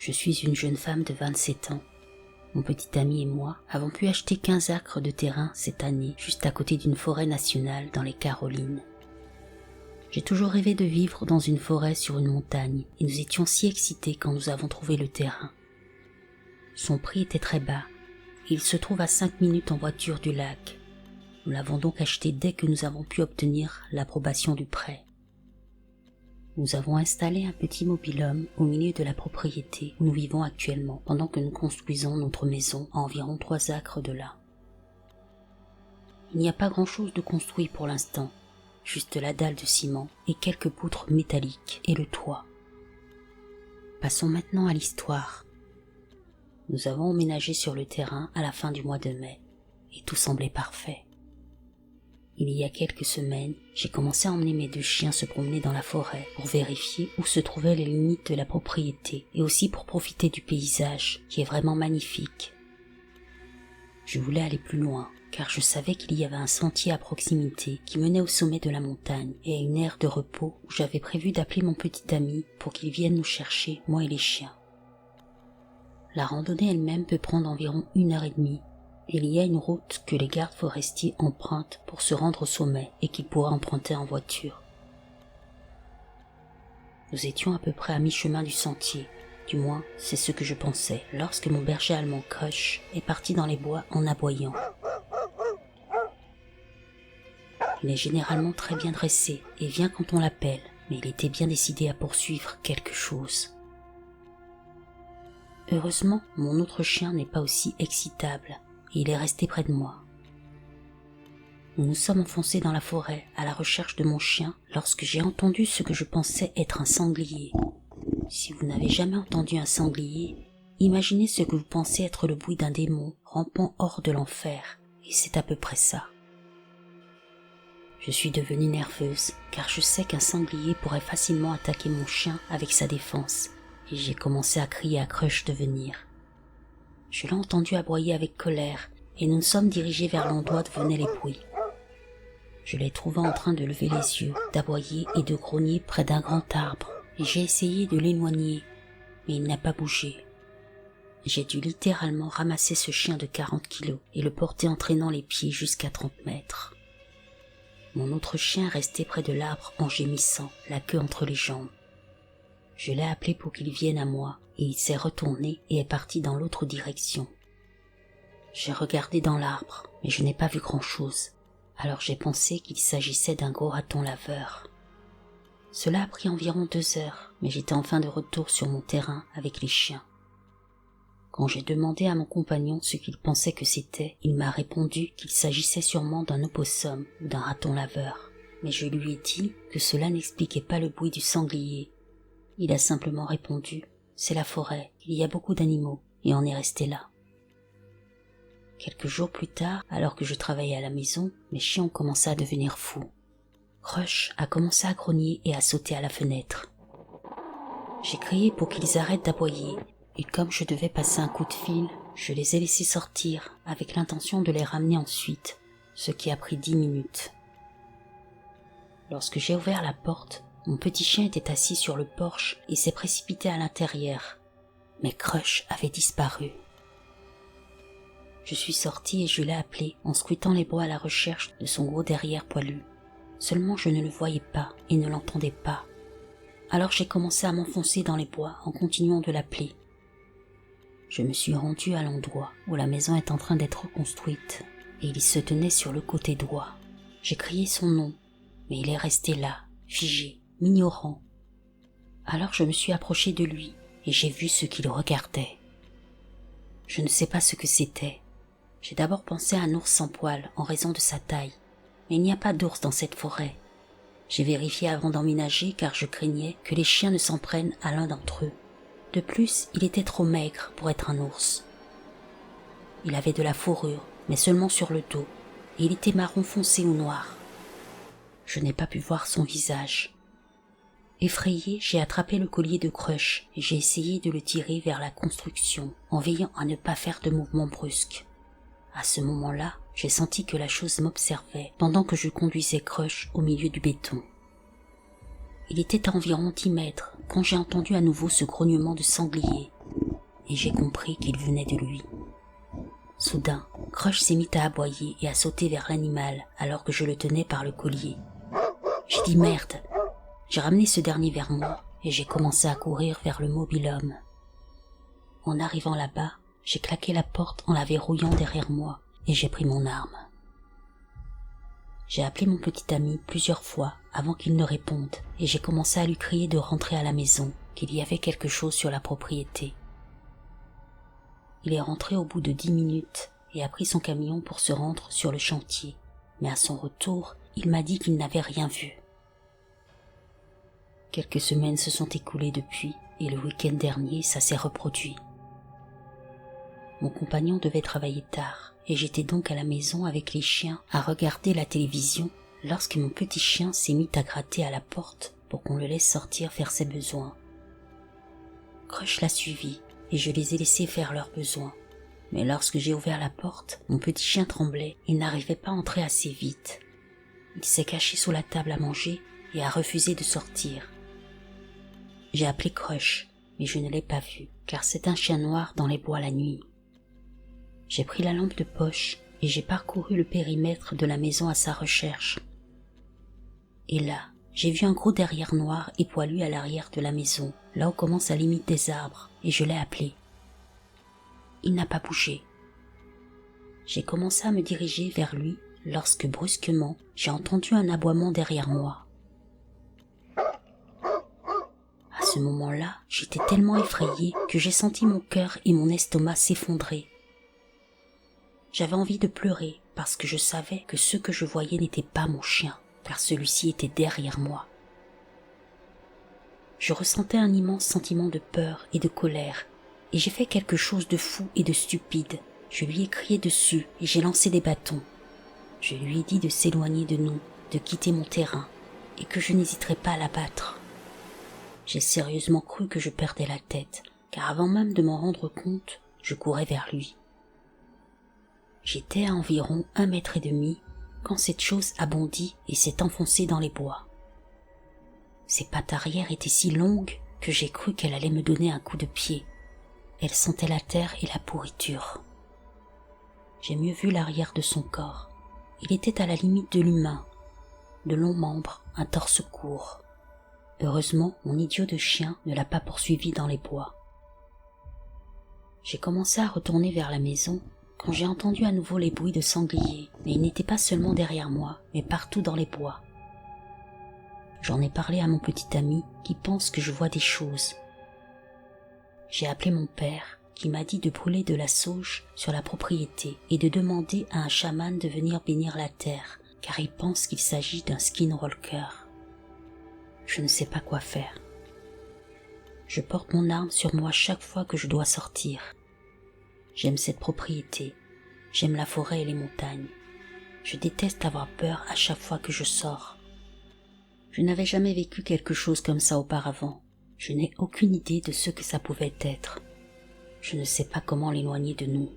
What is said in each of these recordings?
Je suis une jeune femme de 27 ans. Mon petit ami et moi avons pu acheter 15 acres de terrain cette année, juste à côté d'une forêt nationale dans les Carolines. J'ai toujours rêvé de vivre dans une forêt sur une montagne, et nous étions si excités quand nous avons trouvé le terrain. Son prix était très bas, et il se trouve à 5 minutes en voiture du lac. Nous l'avons donc acheté dès que nous avons pu obtenir l'approbation du prêt. Nous avons installé un petit mobil-home au milieu de la propriété où nous vivons actuellement, pendant que nous construisons notre maison à environ 3 acres de là. Il n'y a pas grand-chose de construit pour l'instant, juste la dalle de ciment et quelques poutres métalliques et le toit. Passons maintenant à l'histoire. Nous avons emménagé sur le terrain à la fin du mois de mai, et tout semblait parfait. Il y a quelques semaines, j'ai commencé à emmener mes 2 chiens se promener dans la forêt pour vérifier où se trouvaient les limites de la propriété et aussi pour profiter du paysage qui est vraiment magnifique. Je voulais aller plus loin car je savais qu'il y avait un sentier à proximité qui menait au sommet de la montagne et à une aire de repos où j'avais prévu d'appeler mon petit ami pour qu'il vienne nous chercher, moi et les chiens. La randonnée elle-même peut prendre environ 1h30. Il y a une route que les gardes forestiers empruntent pour se rendre au sommet et qu'ils pourraient emprunter en voiture. Nous étions à peu près à mi-chemin du sentier, du moins c'est ce que je pensais, lorsque mon berger allemand Crush est parti dans les bois en aboyant. Il est généralement très bien dressé et vient quand on l'appelle, mais il était bien décidé à poursuivre quelque chose. Heureusement, mon autre chien n'est pas aussi excitable. Et il est resté près de moi. Nous nous sommes enfoncés dans la forêt à la recherche de mon chien lorsque j'ai entendu ce que je pensais être un sanglier. Si vous n'avez jamais entendu un sanglier, imaginez ce que vous pensez être le bruit d'un démon rampant hors de l'enfer, et c'est à peu près ça. Je suis devenue nerveuse car je sais qu'un sanglier pourrait facilement attaquer mon chien avec sa défense, et j'ai commencé à crier à Crush de venir. Je l'ai entendu aboyer avec colère et nous nous sommes dirigés vers l'endroit d'où venaient les bruits. Je l'ai trouvé en train de lever les yeux, d'aboyer et de grogner près d'un grand arbre et j'ai essayé de l'éloigner, mais il n'a pas bougé. J'ai dû littéralement ramasser ce chien de 40 kilos et le porter en traînant les pieds jusqu'à 30 mètres. Mon autre chien restait près de l'arbre en gémissant, la queue entre les jambes. Je l'ai appelé pour qu'il vienne à moi et il s'est retourné et est parti dans l'autre direction. J'ai regardé dans l'arbre, mais je n'ai pas vu grand-chose, alors j'ai pensé qu'il s'agissait d'un gros raton laveur. Cela a pris environ 2 heures, mais j'étais enfin de retour sur mon terrain avec les chiens. Quand j'ai demandé à mon compagnon ce qu'il pensait que c'était, il m'a répondu qu'il s'agissait sûrement d'un opossum ou d'un raton laveur, mais je lui ai dit que cela n'expliquait pas le bruit du sanglier. Il a simplement répondu « C'est la forêt, il y a beaucoup d'animaux » et on est resté là. Quelques jours plus tard, alors que je travaillais à la maison, mes chiens ont commencé à devenir fous. Crush a commencé à grogner et à sauter à la fenêtre. J'ai crié pour qu'ils arrêtent d'aboyer et comme je devais passer un coup de fil, je les ai laissés sortir avec l'intention de les ramener ensuite, ce qui a pris 10 minutes. Lorsque j'ai ouvert la porte, mon petit chien était assis sur le porche et s'est précipité à l'intérieur. Mais Crush avait disparu. Je suis sortie et je l'ai appelé en scrutant les bois à la recherche de son gros derrière poilu. Seulement je ne le voyais pas et ne l'entendais pas. Alors j'ai commencé à m'enfoncer dans les bois en continuant de l'appeler. Je me suis rendue à l'endroit où la maison est en train d'être reconstruite et il se tenait sur le côté droit. J'ai crié son nom, mais il est resté là, figé, m'ignorant. Alors je me suis approchée de lui et j'ai vu ce qu'il regardait. Je ne sais pas ce que c'était. J'ai d'abord pensé à un ours sans poil en raison de sa taille, mais il n'y a pas d'ours dans cette forêt. J'ai vérifié avant d'emménager car je craignais que les chiens ne s'en prennent à l'un d'entre eux. De plus, il était trop maigre pour être un ours. Il avait de la fourrure, mais seulement sur le dos, et il était marron foncé ou noir. Je n'ai pas pu voir son visage. Effrayé, j'ai attrapé le collier de Crush et j'ai essayé de le tirer vers la construction, en veillant à ne pas faire de mouvements brusques. À ce moment-là, j'ai senti que la chose m'observait pendant que je conduisais Crush au milieu du béton. Il était à environ 10 mètres quand j'ai entendu à nouveau ce grognement de sanglier. et j'ai compris qu'il venait de lui. Soudain, Crush s'est mis à aboyer et à sauter vers l'animal alors que je le tenais par le collier. J'ai dit merde. J'ai ramené ce dernier vers moi et j'ai commencé à courir vers le mobil-homme. En arrivant là-bas, j'ai claqué la porte en la verrouillant derrière moi et j'ai pris mon arme. J'ai appelé mon petit ami plusieurs fois avant qu'il ne réponde et j'ai commencé à lui crier de rentrer à la maison, qu'il y avait quelque chose sur la propriété. Il est rentré au bout de 10 minutes et a pris son camion pour se rendre sur le chantier, mais à son retour, il m'a dit qu'il n'avait rien vu. Quelques semaines se sont écoulées depuis et le week-end dernier, ça s'est reproduit. Mon compagnon devait travailler tard et j'étais donc à la maison avec les chiens à regarder la télévision lorsque mon petit chien s'est mis à gratter à la porte pour qu'on le laisse sortir faire ses besoins. Crush l'a suivi et je les ai laissés faire leurs besoins. Mais lorsque j'ai ouvert la porte, mon petit chien tremblait et n'arrivait pas à entrer assez vite. Il s'est caché sous la table à manger et a refusé de sortir. J'ai appelé Crush, mais je ne l'ai pas vu, car c'est un chien noir dans les bois la nuit. J'ai pris la lampe de poche et j'ai parcouru le périmètre de la maison à sa recherche. Et là, j'ai vu un gros derrière noir et poilu à l'arrière de la maison, là où commence la limite des arbres, et je l'ai appelé. Il n'a pas bougé. J'ai commencé à me diriger vers lui lorsque brusquement, j'ai entendu un aboiement derrière moi. À ce moment-là, j'étais tellement effrayée que j'ai senti mon cœur et mon estomac s'effondrer. J'avais envie de pleurer parce que je savais que ce que je voyais n'était pas mon chien, car celui-ci était derrière moi. Je ressentais un immense sentiment de peur et de colère, et j'ai fait quelque chose de fou et de stupide. Je lui ai crié dessus et j'ai lancé des bâtons. Je lui ai dit de s'éloigner de nous, de quitter mon terrain, et que je n'hésiterais pas à l'abattre. J'ai sérieusement cru que je perdais la tête, car avant même de m'en rendre compte, je courais vers lui. J'étais à environ 1,5 mètre quand cette chose a bondi et s'est enfoncée dans les bois. Ses pattes arrière étaient si longues que j'ai cru qu'elle allait me donner un coup de pied. Elle sentait la terre et la pourriture. J'ai mieux vu l'arrière de son corps. Il était à la limite de l'humain, de longs membres, un torse court. Heureusement, mon idiot de chien ne l'a pas poursuivi dans les bois. J'ai commencé à retourner vers la maison quand j'ai entendu à nouveau les bruits de sangliers, mais ils n'étaient pas seulement derrière moi, mais partout dans les bois. J'en ai parlé à mon petit ami qui pense que je vois des choses. J'ai appelé mon père qui m'a dit de brûler de la sauge sur la propriété et de demander à un chaman de venir bénir la terre, car il pense qu'il s'agit d'un skinwalker. Je ne sais pas quoi faire. Je porte mon arme sur moi chaque fois que je dois sortir. J'aime cette propriété, j'aime la forêt et les montagnes. Je déteste avoir peur à chaque fois que je sors. Je n'avais jamais vécu quelque chose comme ça auparavant. Je n'ai aucune idée de ce que ça pouvait être. Je ne sais pas comment l'éloigner de nous.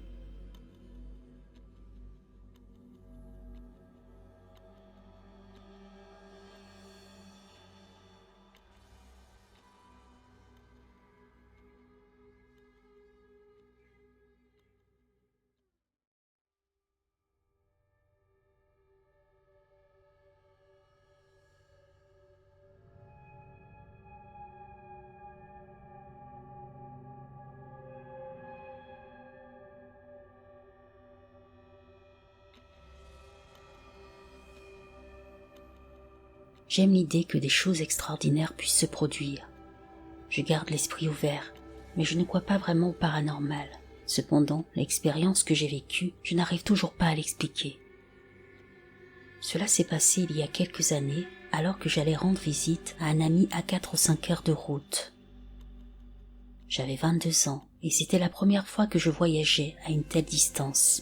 J'aime l'idée que des choses extraordinaires puissent se produire. Je garde l'esprit ouvert, mais je ne crois pas vraiment au paranormal. Cependant, l'expérience que j'ai vécue, je n'arrive toujours pas à l'expliquer. Cela s'est passé il y a quelques années, alors que j'allais rendre visite à un ami à 4 ou 5 heures de route. J'avais 22 ans, et c'était la première fois que je voyageais à une telle distance.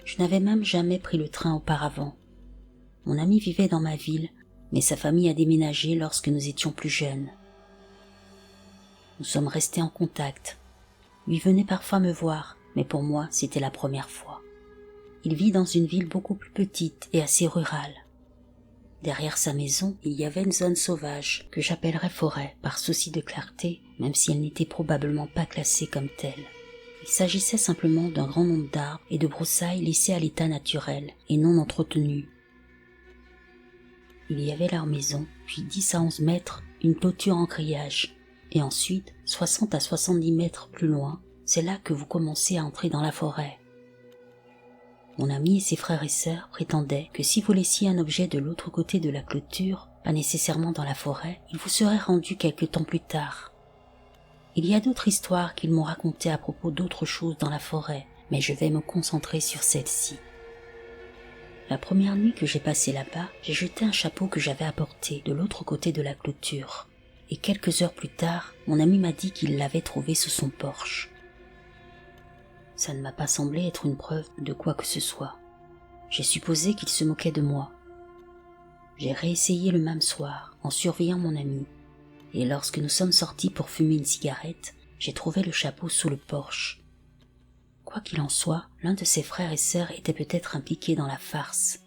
Je n'avais même jamais pris le train auparavant. Mon ami vivait dans ma ville, mais sa famille a déménagé lorsque nous étions plus jeunes. Nous sommes restés en contact. Lui venait parfois me voir, mais pour moi, c'était la première fois. Il vit dans une ville beaucoup plus petite et assez rurale. Derrière sa maison, il y avait une zone sauvage que j'appellerais forêt par souci de clarté, même si elle n'était probablement pas classée comme telle. Il s'agissait simplement d'un grand nombre d'arbres et de broussailles laissés à l'état naturel et non entretenus. Il y avait leur maison, puis 10 à 11 mètres, une clôture en grillage, et ensuite, 60 à 70 mètres plus loin, c'est là que vous commencez à entrer dans la forêt. Mon ami et ses frères et sœurs prétendaient que si vous laissiez un objet de l'autre côté de la clôture, pas nécessairement dans la forêt, il vous serait rendu quelque temps plus tard. Il y a d'autres histoires qu'ils m'ont racontées à propos d'autres choses dans la forêt, mais je vais me concentrer sur celle-ci. La première nuit que j'ai passée là-bas, j'ai jeté un chapeau que j'avais apporté de l'autre côté de la clôture, et quelques heures plus tard, mon ami m'a dit qu'il l'avait trouvé sous son porche. Ça ne m'a pas semblé être une preuve de quoi que ce soit. J'ai supposé qu'il se moquait de moi. J'ai réessayé le même soir, en surveillant mon ami, et lorsque nous sommes sortis pour fumer une cigarette, j'ai trouvé le chapeau sous le porche. Quoi qu'il en soit, l'un de ses frères et sœurs était peut-être impliqué dans la farce.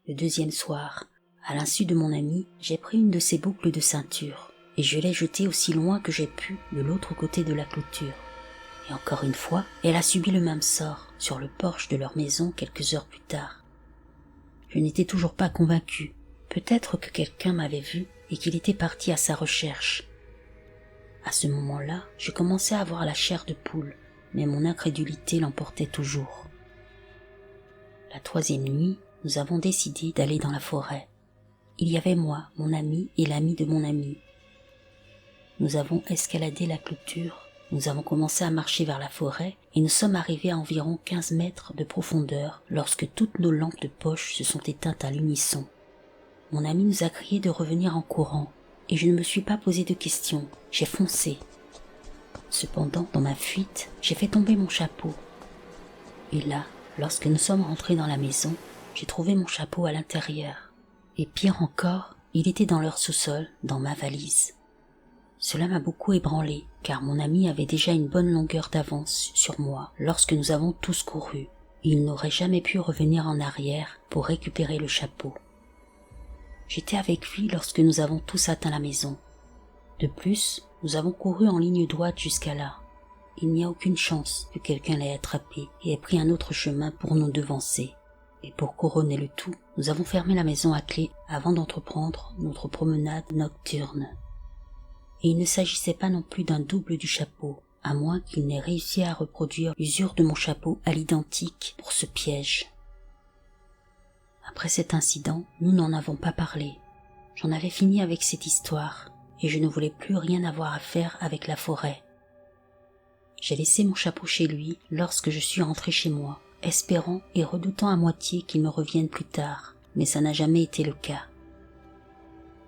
Le deuxième soir, à l'insu de mon ami, j'ai pris une de ses boucles de ceinture, et je l'ai jetée aussi loin que j'ai pu de l'autre côté de la clôture. Et encore une fois, elle a subi le même sort sur le porche de leur maison quelques heures plus tard. Je n'étais toujours pas convaincu. Peut-être que quelqu'un m'avait vu et qu'il était parti à sa recherche. À ce moment-là, je commençais à avoir la chair de poule, mais mon incrédulité l'emportait toujours. La troisième nuit, nous avons décidé d'aller dans la forêt. Il y avait moi, mon ami et l'ami de mon ami. Nous avons escaladé la clôture, nous avons commencé à marcher vers la forêt et nous sommes arrivés à environ 15 mètres de profondeur lorsque toutes nos lampes de poche se sont éteintes à l'unisson. Mon ami nous a crié de revenir en courant et je ne me suis pas posé de questions, j'ai foncé. Cependant, dans ma fuite, j'ai fait tomber mon chapeau. Et là, lorsque nous sommes rentrés dans la maison, j'ai trouvé mon chapeau à l'intérieur. Et pire encore, il était dans leur sous-sol, dans ma valise. Cela m'a beaucoup ébranlé, car mon ami avait déjà une bonne longueur d'avance sur moi lorsque nous avons tous couru. Il n'aurait jamais pu revenir en arrière pour récupérer le chapeau. J'étais avec lui lorsque nous avons tous atteint la maison. De plus, nous avons couru en ligne droite jusqu'à là. Il n'y a aucune chance que quelqu'un l'ait attrapé et ait pris un autre chemin pour nous devancer. Et pour couronner le tout, nous avons fermé la maison à clé avant d'entreprendre notre promenade nocturne. Et il ne s'agissait pas non plus d'un double du chapeau, à moins qu'il n'ait réussi à reproduire l'usure de mon chapeau à l'identique pour ce piège. Après cet incident, nous n'en avons pas parlé. J'en avais fini avec cette histoire, et je ne voulais plus rien avoir à faire avec la forêt. J'ai laissé mon chapeau chez lui lorsque je suis rentré chez moi, espérant et redoutant à moitié qu'il me revienne plus tard, mais ça n'a jamais été le cas.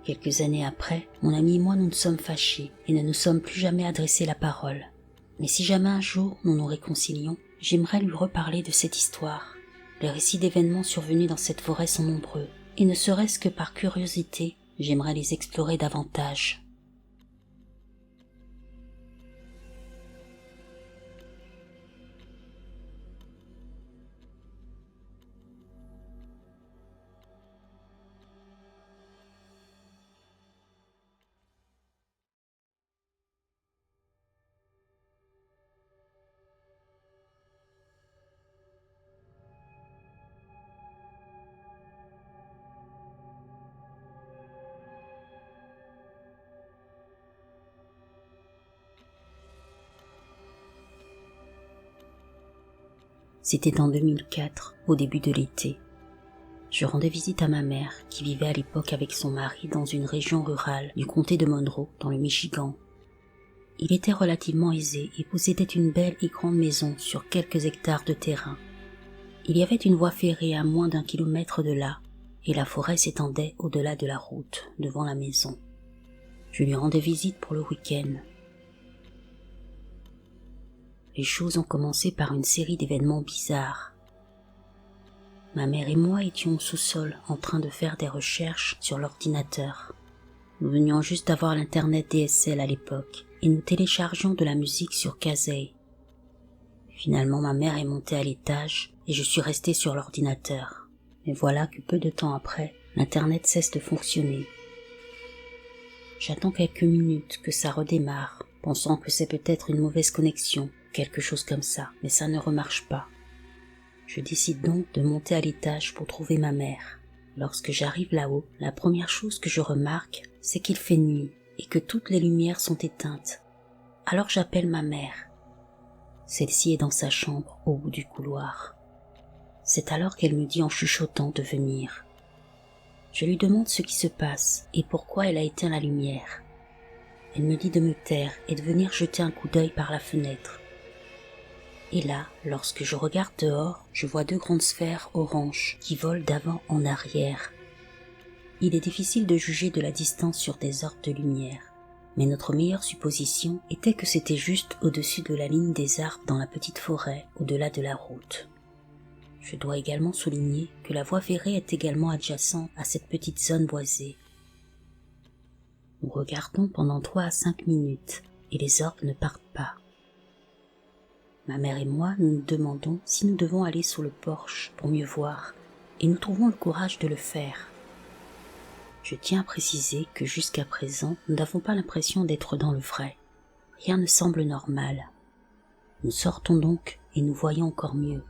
Quelques années après, mon ami et moi nous sommes fâchés et ne nous sommes plus jamais adressé la parole. Mais si jamais un jour nous nous réconcilions, j'aimerais lui reparler de cette histoire. Les récits d'événements survenus dans cette forêt sont nombreux, et ne serait-ce que par curiosité, j'aimerais les explorer davantage. C'était en 2004, au début de l'été. Je rendais visite à ma mère, qui vivait à l'époque avec son mari dans une région rurale du comté de Monroe, dans le Michigan. Il était relativement aisé et possédait une belle et grande maison sur quelques hectares de terrain. Il y avait une voie ferrée à moins d'1 kilomètre de là, et la forêt s'étendait au-delà de la route, devant la maison. Je lui rendais visite pour le week-end. Les choses ont commencé par une série d'événements bizarres. Ma mère et moi étions au sous-sol en train de faire des recherches sur l'ordinateur. Nous venions juste d'avoir l'internet DSL à l'époque et nous téléchargions de la musique sur Kazaa. Finalement, ma mère est montée à l'étage et je suis resté sur l'ordinateur. Mais voilà que peu de temps après, l'internet cesse de fonctionner. J'attends quelques minutes que ça redémarre, pensant que c'est peut-être une mauvaise connexion, quelque chose comme ça, mais ça ne remarche pas. Je décide donc de monter à l'étage pour trouver ma mère. Lorsque j'arrive là-haut, la première chose que je remarque, c'est qu'il fait nuit et que toutes les lumières sont éteintes. Alors j'appelle ma mère. Celle-ci est dans sa chambre, au bout du couloir. C'est alors qu'elle me dit en chuchotant de venir. Je lui demande ce qui se passe et pourquoi elle a éteint la lumière. Elle me dit de me taire et de venir jeter un coup d'œil par la fenêtre. Et là, lorsque je regarde dehors, je vois 2 grandes sphères oranges qui volent d'avant en arrière. Il est difficile de juger de la distance sur des orbes de lumière, mais notre meilleure supposition était que c'était juste au-dessus de la ligne des arbres dans la petite forêt, au-delà de la route. Je dois également souligner que la voie ferrée est également adjacente à cette petite zone boisée. Nous regardons pendant 3 à 5 minutes et les orbes ne partent pas. Ma mère et moi, nous nous demandons si nous devons aller sous le porche pour mieux voir, et nous trouvons le courage de le faire. Je tiens à préciser que jusqu'à présent, nous n'avons pas l'impression d'être dans le vrai. Rien ne semble normal. Nous sortons donc et nous voyons encore mieux.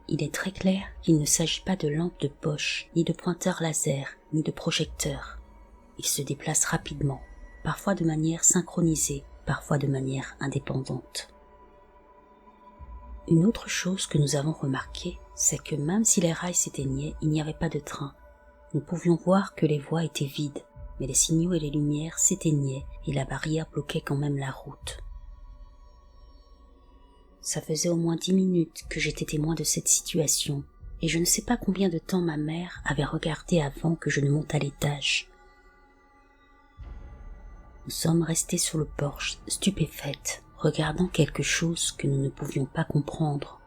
Il est très clair qu'il ne s'agit pas de lampe de poche, ni de pointeur laser, ni de projecteur. Il se déplace rapidement, parfois de manière synchronisée, parfois de manière indépendante. Une autre chose que nous avons remarqué, c'est que même si les rails s'éteignaient, il n'y avait pas de train. Nous pouvions voir que les voies étaient vides, mais les signaux et les lumières s'éteignaient et la barrière bloquait quand même la route. Ça faisait au moins 10 minutes que j'étais témoin de cette situation, et je ne sais pas combien de temps ma mère avait regardé avant que je ne monte à l'étage. Nous sommes restés sur le porche, stupéfaites, regardant quelque chose que nous ne pouvions pas comprendre.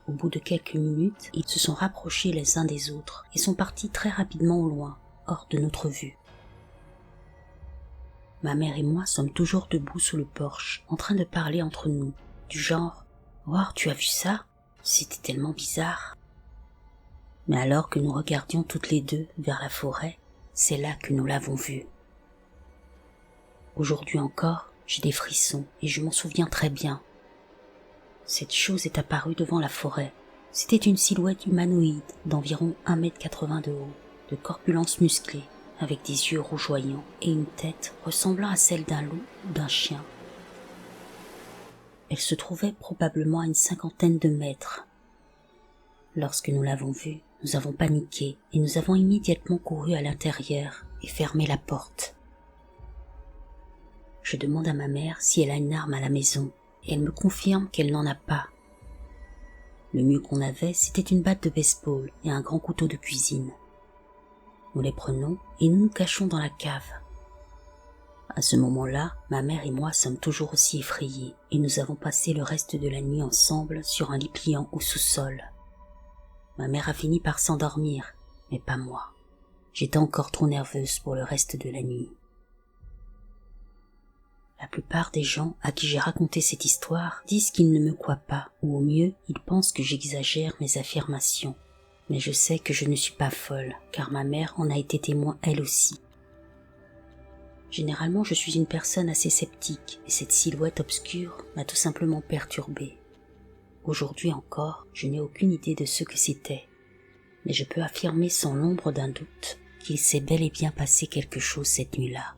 Au bout de quelques minutes, ils se sont rapprochés les uns des autres et sont partis très rapidement au loin, hors de notre vue. Ma mère et moi sommes toujours debout sous le porche, en train de parler entre nous, du genre « Wow, tu as vu ça? C'était tellement bizarre !» Mais alors que nous regardions toutes les deux vers la forêt, c'est là que nous l'avons vu. Aujourd'hui encore, j'ai des frissons et je m'en souviens très bien. Cette chose est apparue devant la forêt. C'était une silhouette humanoïde d'environ 1,80 m de haut, de corpulence musclée, avec des yeux rougeoyants et une tête ressemblant à celle d'un loup ou d'un chien. Elle se trouvait probablement à une 50aine de mètres. Lorsque nous l'avons vue, nous avons paniqué et nous avons immédiatement couru à l'intérieur et fermé la porte. Je demande à ma mère si elle a une arme à la maison et elle me confirme qu'elle n'en a pas. Le mieux qu'on avait, c'était une batte de baseball et un grand couteau de cuisine. Nous les prenons et nous nous cachons dans la cave. À ce moment-là, ma mère et moi sommes toujours aussi effrayés et nous avons passé le reste de la nuit ensemble sur un lit pliant au sous-sol. Ma mère a fini par s'endormir, mais pas moi. J'étais encore trop nerveuse pour le reste de la nuit. La plupart des gens à qui j'ai raconté cette histoire disent qu'ils ne me croient pas, ou au mieux, ils pensent que j'exagère mes affirmations. Mais je sais que je ne suis pas folle, car ma mère en a été témoin elle aussi. Généralement, je suis une personne assez sceptique, et cette silhouette obscure m'a tout simplement perturbée. Aujourd'hui encore, je n'ai aucune idée de ce que c'était, mais je peux affirmer sans l'ombre d'un doute qu'il s'est bel et bien passé quelque chose cette nuit-là.